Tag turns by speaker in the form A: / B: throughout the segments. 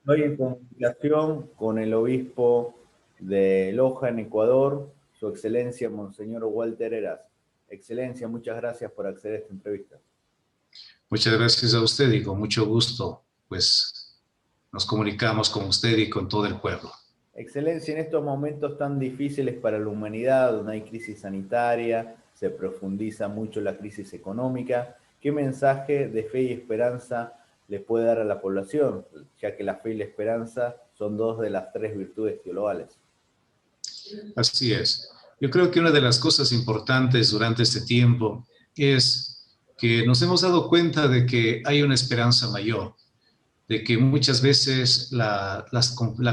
A: Estoy en comunicación con el obispo de Loja, en Ecuador, su excelencia, Monseñor Walter Heras. Excelencia, muchas gracias por acceder a esta entrevista.
B: Muchas gracias a usted y con mucho gusto, pues nos comunicamos con usted y con todo el pueblo.
A: Excelencia, en estos momentos tan difíciles para la humanidad, donde hay crisis sanitaria, se profundiza mucho la crisis económica, ¿qué mensaje de fe y esperanza le puede dar a la población? Ya que la fe y la esperanza son dos de las tres virtudes teologales.
B: Así es. Yo creo que una de las cosas importantes durante este tiempo es que nos hemos dado cuenta de que hay una esperanza mayor, de que muchas veces la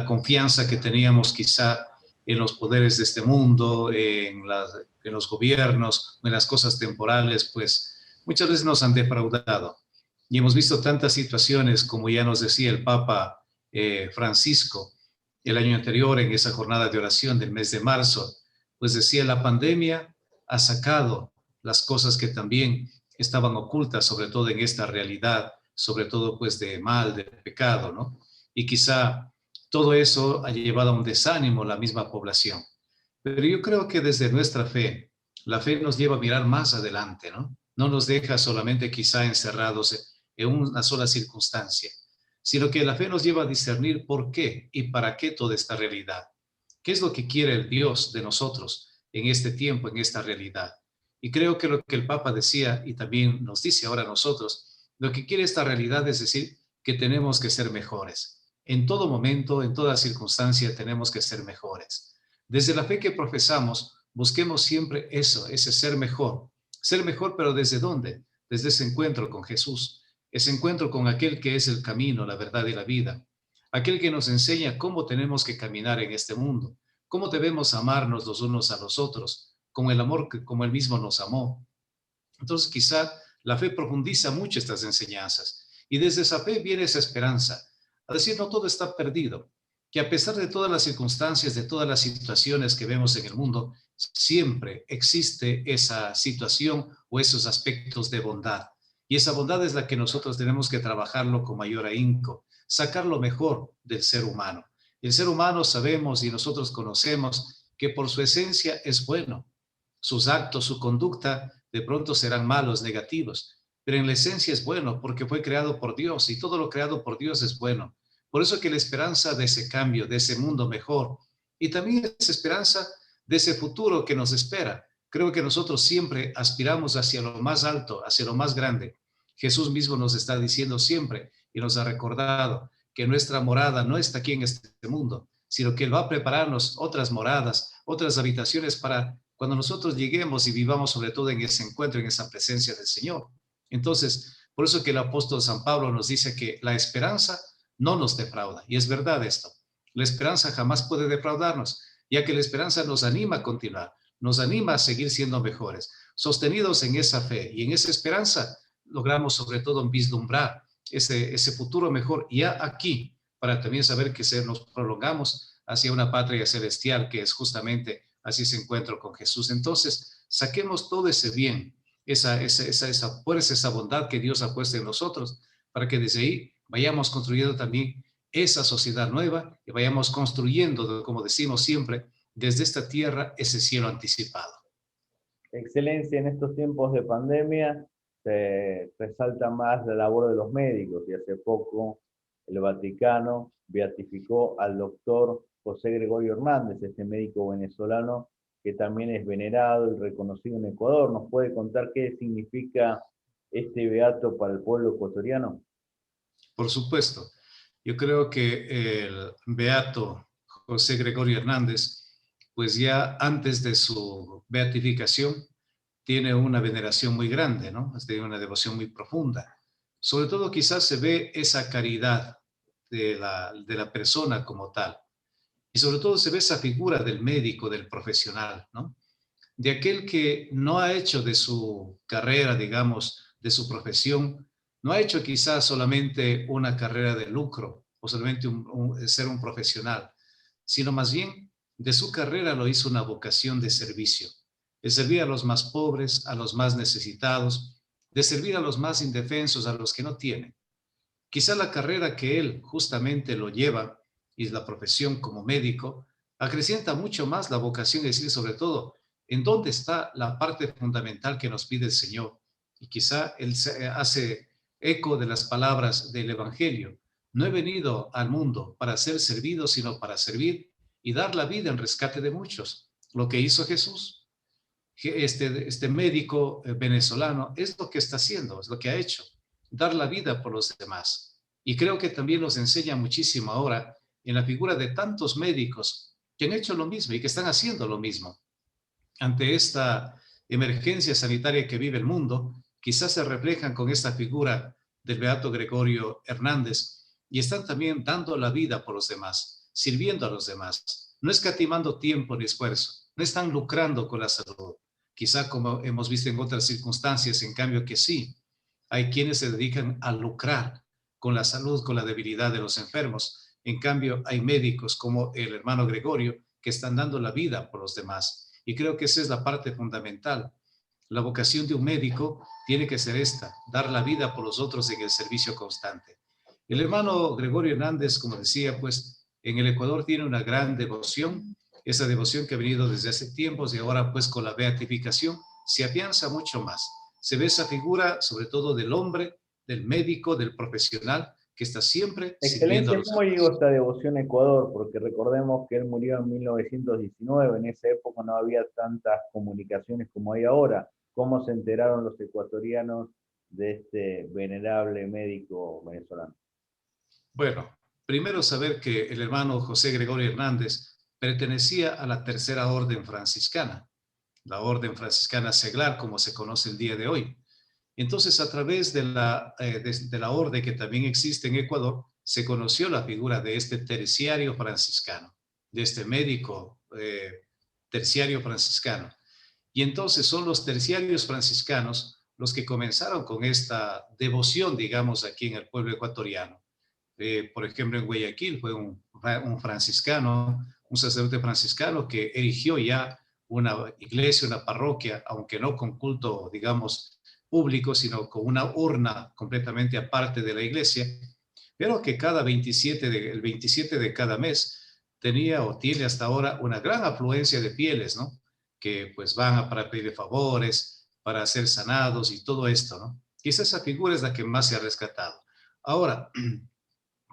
B: confianza que teníamos quizá en los poderes de este mundo, en los gobiernos, en las cosas temporales, pues muchas veces nos han defraudado. Y hemos visto tantas situaciones, como ya nos decía el Papa Francisco el año anterior en esa jornada de oración del mes de marzo, pues decía, la pandemia ha sacado las cosas que también estaban ocultas, sobre todo en esta realidad, sobre todo pues de mal, de pecado, ¿no? Y quizá todo eso ha llevado a un desánimo a la misma población. Pero yo creo que desde nuestra fe, la fe nos lleva a mirar más adelante, ¿no? No nos deja solamente quizá encerrados en una sola circunstancia, sino que la fe nos lleva a discernir por qué y para qué toda esta realidad. ¿Qué es lo que quiere el Dios de nosotros en este tiempo, en esta realidad? Y creo que lo que el Papa decía y también nos dice ahora a nosotros, lo que quiere esta realidad es decir que tenemos que ser mejores. En todo momento, en toda circunstancia, tenemos que ser mejores. Desde la fe que profesamos, busquemos siempre eso, ese ser mejor. Ser mejor, pero ¿desde dónde? Desde ese encuentro con Jesús, ese encuentro con aquel que es el camino, la verdad y la vida, aquel que nos enseña cómo tenemos que caminar en este mundo, cómo debemos amarnos los unos a los otros, con el amor que como él mismo nos amó. Entonces quizá la fe profundiza mucho estas enseñanzas y desde esa fe viene esa esperanza, a decir no todo está perdido, que a pesar de todas las circunstancias, de todas las situaciones que vemos en el mundo, siempre existe esa situación o esos aspectos de bondad. Y esa bondad es la que nosotros tenemos que trabajarlo con mayor ahínco, sacar lo mejor del ser humano. El ser humano sabemos y nosotros conocemos que por su esencia es bueno. Sus actos, su conducta de pronto serán malos, negativos, pero en la esencia es bueno porque fue creado por Dios y todo lo creado por Dios es bueno. Por eso que la esperanza de ese cambio, de ese mundo mejor y también esa esperanza de ese futuro que nos espera. Creo que nosotros siempre aspiramos hacia lo más alto, hacia lo más grande. Jesús mismo nos está diciendo siempre y nos ha recordado que nuestra morada no está aquí en este mundo, sino que Él va a prepararnos otras moradas, otras habitaciones para cuando nosotros lleguemos y vivamos sobre todo en ese encuentro, en esa presencia del Señor. Entonces, por eso que el apóstol San Pablo nos dice que la esperanza no nos defrauda. Y es verdad esto. La esperanza jamás puede defraudarnos, ya que la esperanza nos anima a continuar, nos anima a seguir siendo mejores. Sostenidos en esa fe y en esa esperanza, logramos sobre todo vislumbrar ese futuro mejor ya aquí, para también saber que nos prolongamos hacia una patria celestial que es justamente así ese encuentro con Jesús. Entonces, saquemos todo ese bien, esa fuerza, esa bondad que Dios ha puesto en nosotros, para que desde ahí vayamos construyendo también esa sociedad nueva y vayamos construyendo, como decimos siempre, desde esta tierra ese cielo anticipado.
A: Excelencia, en estos tiempos de pandemia se resalta más la labor de los médicos y hace poco el Vaticano beatificó al doctor José Gregorio Hernández, este médico venezolano que también es venerado y reconocido en Ecuador. ¿Nos puede contar qué significa este beato para el pueblo ecuatoriano?
B: Por supuesto, yo creo que el beato José Gregorio Hernández, pues ya antes de su beatificación, tiene una veneración muy grande, ¿no? Tiene una devoción muy profunda. Sobre todo quizás se ve esa caridad de la persona como tal. Y sobre todo se ve esa figura del médico, del profesional, ¿no? De aquel que no ha hecho de su carrera, digamos, de su profesión, no ha hecho quizás solamente una carrera de lucro o solamente ser un profesional, sino más bien de su carrera lo hizo una vocación de servicio, de servir a los más pobres, a los más necesitados, de servir a los más indefensos, a los que no tienen. Quizá la carrera que él justamente lo lleva y la profesión como médico acrecienta mucho más la vocación, es decir, sobre todo, en dónde está la parte fundamental que nos pide el Señor. Y quizá él hace eco de las palabras del Evangelio. No he venido al mundo para ser servido, sino para servir y dar la vida en rescate de muchos. Lo que hizo Jesús, este médico venezolano, es lo que está haciendo, es lo que ha hecho, dar la vida por los demás. Y creo que también nos enseña muchísimo ahora en la figura de tantos médicos que han hecho lo mismo y que están haciendo lo mismo. Ante esta emergencia sanitaria que vive el mundo, quizás se reflejan con esta figura del Beato Gregorio Hernández y están también dando la vida por los demás, sirviendo a los demás, no escatimando tiempo ni esfuerzo, no están lucrando con la salud. Quizá como hemos visto en otras circunstancias, en cambio que sí, hay quienes se dedican a lucrar con la salud, con la debilidad de los enfermos. En cambio, hay médicos como el hermano Gregorio que están dando la vida por los demás. Y creo que esa es la parte fundamental. La vocación de un médico tiene que ser esta, dar la vida por los otros en el servicio constante. El hermano Gregorio Hernández, como decía, pues en el Ecuador tiene una gran devoción, esa devoción que ha venido desde hace tiempos y ahora pues con la beatificación se afianza mucho más. Se ve esa figura sobre todo del hombre, del médico, del profesional que está siempre sirviendo a
A: Excelencia,
B: los
A: ¿cómo
B: demás.
A: llegó esta devoción a Ecuador? Porque recordemos que él murió en 1919, en esa época no había tantas comunicaciones como hay ahora. ¿Cómo se enteraron los ecuatorianos de este venerable médico venezolano?
B: Bueno, primero saber que el hermano José Gregorio Hernández pertenecía a la Tercera Orden Franciscana, la Orden Franciscana Seglar, como se conoce el día de hoy. Entonces, a través de la orden que también existe en Ecuador, se conoció la figura de este terciario franciscano, de este médico terciario franciscano. Y entonces son los terciarios franciscanos los que comenzaron con esta devoción, digamos, aquí en el pueblo ecuatoriano. Por ejemplo, en Guayaquil fue un franciscano, un sacerdote franciscano que erigió ya una iglesia, una parroquia, aunque no con culto, digamos, público, sino con una urna completamente aparte de la iglesia, pero que el 27 de cada mes tenía o tiene hasta ahora una gran afluencia de fieles, ¿no? Que pues van para pedir favores, para ser sanados y todo esto, ¿no? Quizás esa figura es la que más se ha rescatado. Ahora,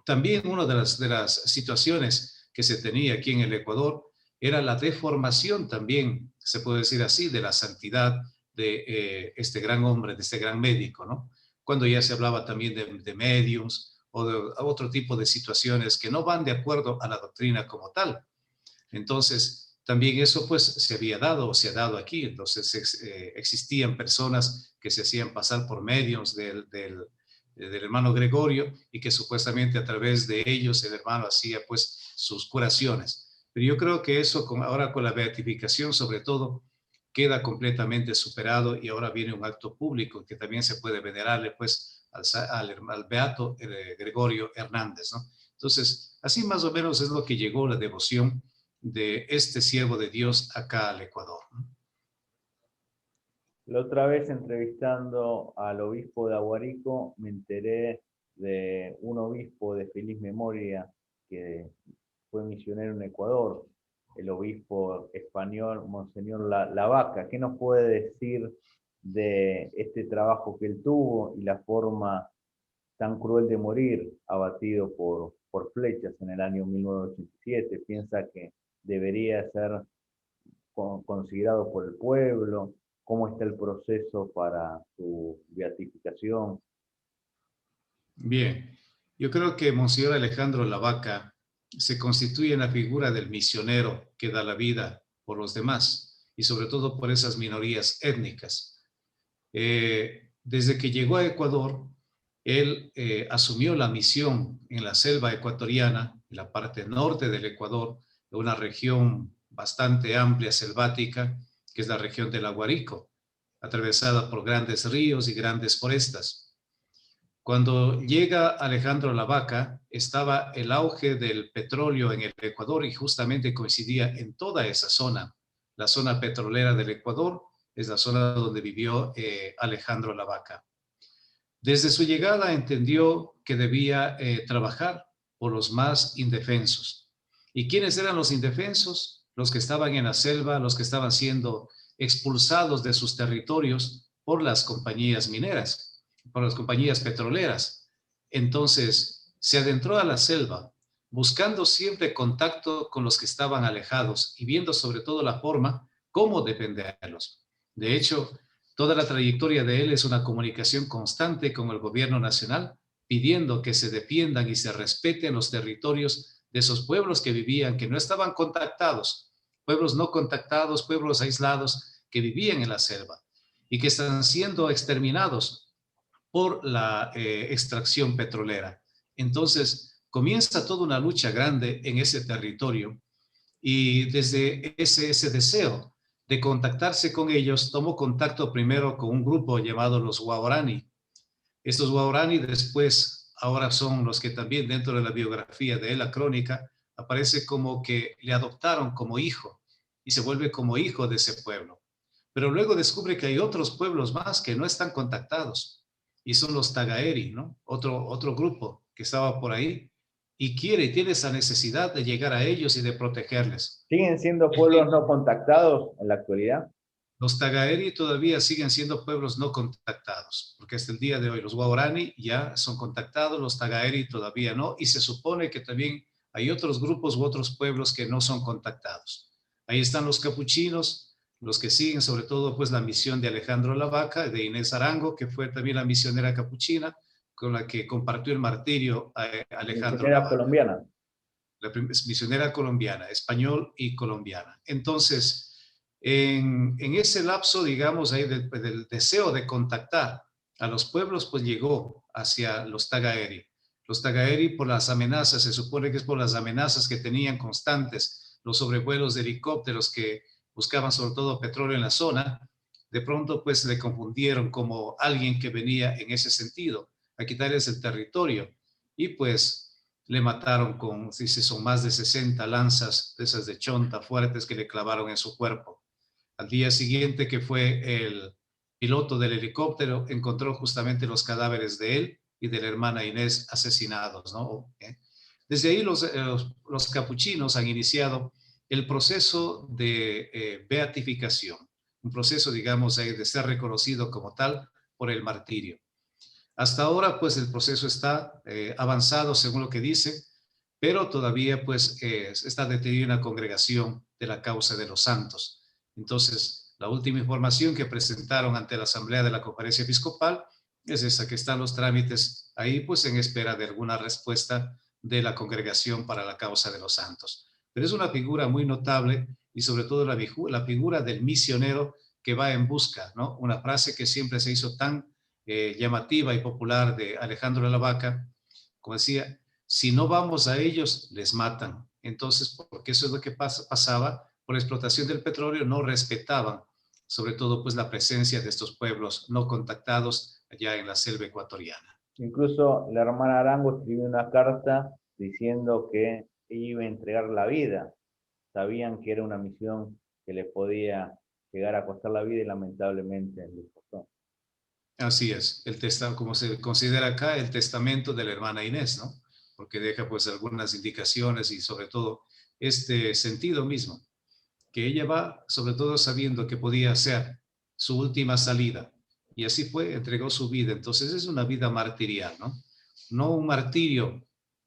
B: también una de las situaciones que se tenía aquí en el Ecuador era la deformación también, se puede decir así, de la santidad de este gran hombre, de este gran médico, ¿no? Cuando ya se hablaba también de mediums o de otro tipo de situaciones que no van de acuerdo a la doctrina como tal. Entonces, también eso pues se había dado o se ha dado aquí. Entonces, existían personas que se hacían pasar por medios del hermano Gregorio y que supuestamente a través de ellos el hermano hacía pues sus curaciones. Pero yo creo que eso ahora con la beatificación sobre todo queda completamente superado y ahora viene un acto público que también se puede venerarle pues al beato Gregorio Hernández, ¿no? Entonces, así más o menos es lo que llegó la devoción de este siervo de Dios acá al Ecuador, ¿no?
A: La otra vez entrevistando al obispo de Aguarico, me enteré de un obispo de feliz memoria que fue misionero en Ecuador, el obispo español Monseñor Lavaca. ¿Qué nos puede decir de este trabajo que él tuvo y la forma tan cruel de morir, abatido por flechas en el año 1987? ¿Piensa que debería ser considerado por el pueblo? ¿Cómo está el proceso para su beatificación?
B: Bien, yo creo que Monseñor Alejandro Lavaca se constituye en la figura del misionero que da la vida por los demás y sobre todo por esas minorías étnicas. Desde que llegó a Ecuador, él asumió la misión en la selva ecuatoriana, en la parte norte del Ecuador, de una región bastante amplia, selvática, que es la región del Aguarico, atravesada por grandes ríos y grandes forestas. Cuando llega Alejandro Lavaca, estaba el auge del petróleo en el Ecuador y justamente coincidía en toda esa zona. La zona petrolera del Ecuador es la zona donde vivió Alejandro Lavaca. Desde su llegada entendió que debía trabajar por los más indefensos. ¿Y quiénes eran los indefensos? Los que estaban en la selva, los que estaban siendo expulsados de sus territorios por las compañías mineras, por las compañías petroleras. Entonces se adentró a la selva, buscando siempre contacto con los que estaban alejados y viendo sobre todo la forma cómo defenderlos. De hecho, toda la trayectoria de él es una comunicación constante con el gobierno nacional, pidiendo que se defiendan y se respeten los territorios de esos pueblos que vivían, que no estaban contactados, pueblos no contactados, pueblos aislados que vivían en la selva y que están siendo exterminados por la extracción petrolera. Entonces, comienza toda una lucha grande en ese territorio y desde ese deseo de contactarse con ellos, tomó contacto primero con un grupo llamado los Waorani. Estos Waorani después, ahora son los que también dentro de la biografía de él, la crónica, aparece como que le adoptaron como hijo y se vuelve como hijo de ese pueblo. Pero luego descubre que hay otros pueblos más que no están contactados y son los Tagaeri, ¿no? Otro grupo que estaba por ahí y tiene esa necesidad de llegar a ellos y de protegerles.
A: ¿Siguen siendo pueblos no contactados en la actualidad?
B: Los Tagaeri todavía siguen siendo pueblos no contactados, porque hasta el día de hoy los Waorani ya son contactados, los Tagaeri todavía no, y se supone que también hay otros grupos u otros pueblos que no son contactados. Ahí están los capuchinos, los que siguen sobre todo pues la misión de Alejandro Lavaca, de Inés Arango, que fue también la misionera capuchina, con la que compartió el martirio a Alejandro
A: Misionera
B: Lavaca.
A: colombiana.
B: La misionera colombiana, español y colombiana. Entonces, en ese lapso, digamos, ahí del deseo de contactar a los pueblos, pues llegó hacia los Tagaeri. Los Tagaeri por las amenazas, se supone que es por las amenazas que tenían constantes, los sobrevuelos de helicópteros que buscaban sobre todo petróleo en la zona, de pronto pues le confundieron como alguien que venía en ese sentido, a quitarles el territorio. Y pues le mataron con, dice, son más de 60 lanzas de esas de chonta fuertes que le clavaron en su cuerpo. Al día siguiente, que fue el piloto del helicóptero, encontró justamente los cadáveres de él y de la hermana Inés asesinados, ¿no? Desde ahí los capuchinos han iniciado el proceso de beatificación, un proceso, digamos, de ser reconocido como tal por el martirio. Hasta ahora, pues el proceso está avanzado según lo que dice, pero todavía pues está detenida una congregación de la causa de los santos. Entonces, la última información que presentaron ante la Asamblea de la Conferencia Episcopal es esa, que están los trámites ahí pues en espera de alguna respuesta de la congregación para la causa de los santos. Pero es una figura muy notable y sobre todo la figura del misionero que va en busca, ¿no? Una frase que siempre se hizo tan llamativa y popular de Alejandro Lavaca, como decía, si no vamos a ellos, les matan. Entonces, porque eso es lo que pasaba, por la explotación del petróleo no respetaban, sobre todo pues la presencia de estos pueblos no contactados allá en la selva ecuatoriana.
A: Incluso la hermana Arango escribió una carta diciendo que iba a entregar la vida. Sabían que era una misión que le podía llegar a costar la vida y lamentablemente les costó.
B: Así es, como se considera acá, el testamento de la hermana Inés, ¿no? Porque deja pues algunas indicaciones y sobre todo este sentido mismo, que ella va sobre todo sabiendo que podía ser su última salida y así fue, entregó su vida. Entonces es una vida martirial, ¿no? No un martirio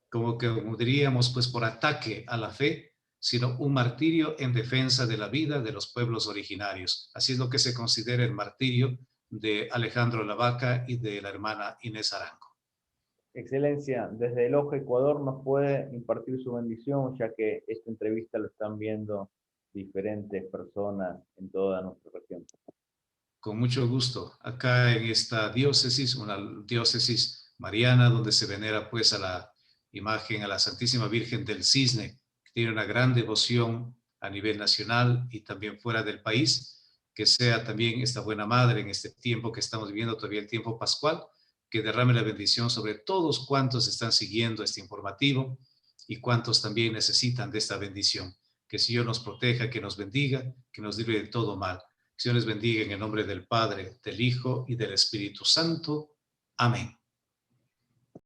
B: como diríamos pues por ataque a la fe, sino un martirio en defensa de la vida de los pueblos originarios. Así es lo que se considera el martirio de Alejandro Lavaca y de la hermana Inés Arango.
A: Excelencia, desde el Ojo Ecuador nos puede impartir su bendición, ya que esta entrevista lo están viendo diferentes personas en toda nuestra región.
B: Con mucho gusto. Acá en esta diócesis, una diócesis mariana, donde se venera pues a la imagen, a la Santísima Virgen del Cisne, que tiene una gran devoción a nivel nacional y también fuera del país, que sea también esta buena madre en este tiempo que estamos viviendo, todavía el tiempo pascual, que derrame la bendición sobre todos cuantos están siguiendo este informativo y cuantos también necesitan de esta bendición. Que el Señor nos proteja, que nos bendiga, que nos libre de todo mal. Que Dios les bendiga en el nombre del Padre, del Hijo y del Espíritu Santo. Amén.